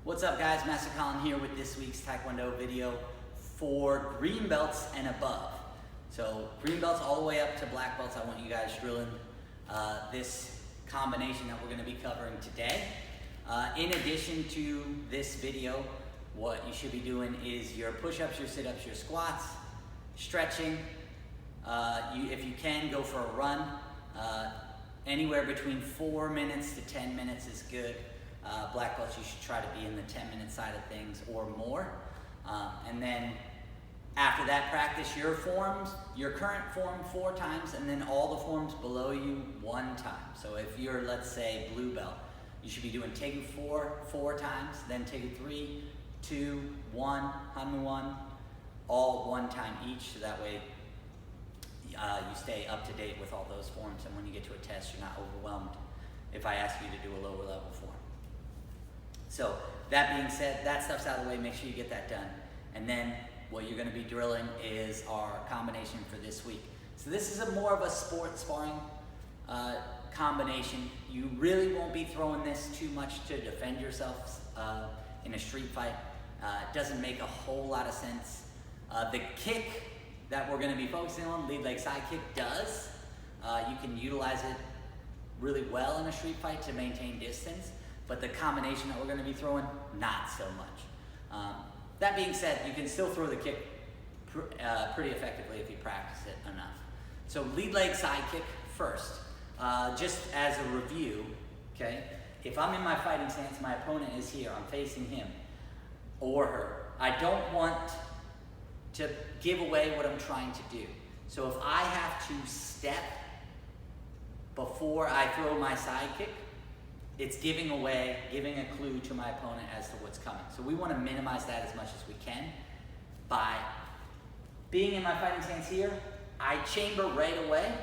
What's up guys, Master Colin here with this week's Taekwondo video for green belts and above. So green belts all the way up to black belts, I want you guys drilling this combination that we're going to be covering today. In addition to this video, what you should be doing is your push-ups, your sit-ups, your squats, stretching. If you can, go for a run. Anywhere between 4 minutes to 10 minutes is good. Black belts, you should try to be in the 10-minute side of things or more. And then after that, practice your forms, your current form 4 times, and then all the forms below you 1 time. So if you're, let's say, blue belt, you should be doing Taekwondo 4 times, then Taekwondo 3, 2, 1, Hanmu 1, all 1 time each, so that way you stay up to date with all those forms, and when you get to a test, you're not overwhelmed if I ask you to do a lower level form. So that being said, that stuff's out of the way, make sure you get that done. And then what you're gonna be drilling is our combination for this week. So this is more of a sport sparring combination. You really won't be throwing this too much to defend yourself in a street fight. It doesn't make a whole lot of sense. The kick that we're gonna be focusing on, lead leg side kick, does. You can utilize it really well in a street fight to maintain distance. But the combination that we're going to be throwing, not so much. That being said, you can still throw the kick pretty effectively if you practice it enough. So lead leg side kick first. Just as a review, okay? If I'm in my fighting stance, my opponent is here, I'm facing him or her. I don't want to give away what I'm trying to do. So if I have to step before I throw my side kick, it's giving a clue to my opponent as to what's coming. So we want to minimize that as much as we can. By being in my fighting stance here, I chamber right away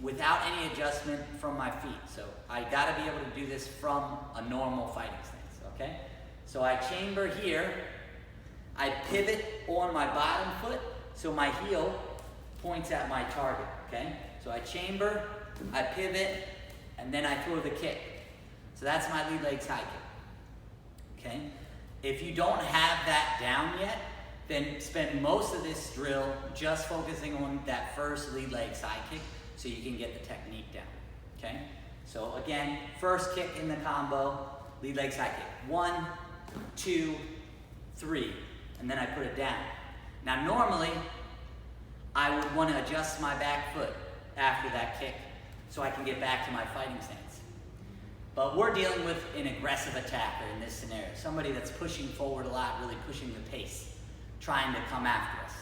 without any adjustment from my feet. So I gotta be able to do this from a normal fighting stance, okay? So I chamber here, I pivot on my bottom foot, so my heel points at my target, okay? So I chamber, I pivot, and then I throw the kick. So that's my lead leg side kick, okay? If you don't have that down yet, then spend most of this drill just focusing on that first lead leg side kick so you can get the technique down, okay? So again, first kick in the combo, lead leg side kick. 1, 2, 3, and then I put it down. Now normally, I would want to adjust my back foot after that kick so I can get back to my fighting stance. But we're dealing with an aggressive attacker in this scenario. Somebody that's pushing forward a lot, really pushing the pace, trying to come after us.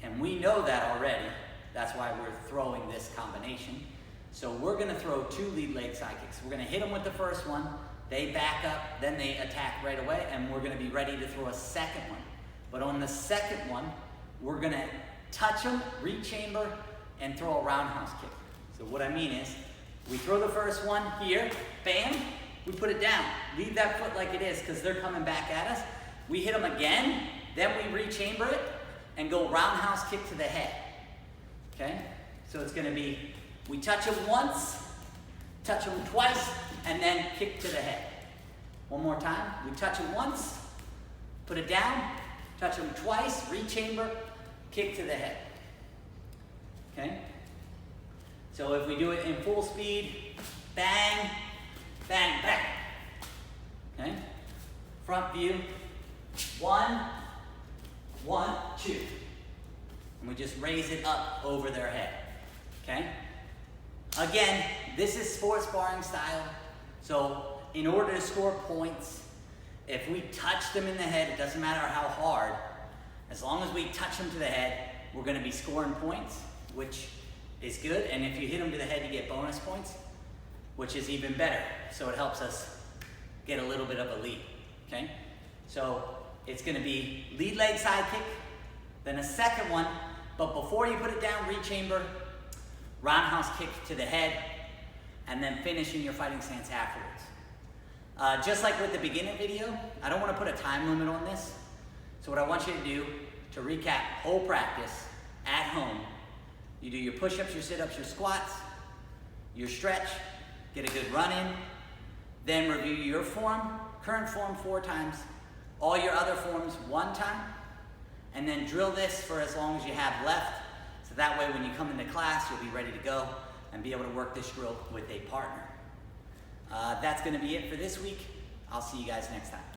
And we know that already. That's why we're throwing this combination. So we're gonna throw 2 lead leg side kicks. We're gonna hit them with the first one, they back up, then they attack right away, and we're gonna be ready to throw a second one. But on the second one, we're gonna touch them, rechamber, and throw a roundhouse kick. So what I mean is, we throw the first one here, bam, we put it down. Leave that foot like it is because they're coming back at us. We hit them again, then we rechamber it and go roundhouse kick to the head, okay? So it's gonna be, we touch them once, touch them twice, and then kick to the head. One more time, we touch them once, put it down, touch them twice, rechamber, kick to the head, okay? So if we do it in full speed, bang, bang, bang, okay? Front view, 1, 1, 2. And we just raise it up over their head, okay? Again, this is sport sparring style. So in order to score points, if we touch them in the head, it doesn't matter how hard, as long as we touch them to the head, we're gonna be scoring points, which is good, and if you hit them to the head, you get bonus points, which is even better. So it helps us get a little bit of a lead, okay? So it's gonna be lead leg side kick, then a second one, but before you put it down, rechamber, roundhouse kick to the head, and then finish in your fighting stance afterwards. Just like with the beginning video, I don't wanna put a time limit on this, so what I want you to do, to recap whole practice at home, you do your push-ups, your sit-ups, your squats, your stretch, get a good run in, then review your form, current form 4 times, all your other forms 1 time, and then drill this for as long as you have left. So that way when you come into class, you'll be ready to go and be able to work this drill with a partner. That's gonna be it for this week. I'll see you guys next time.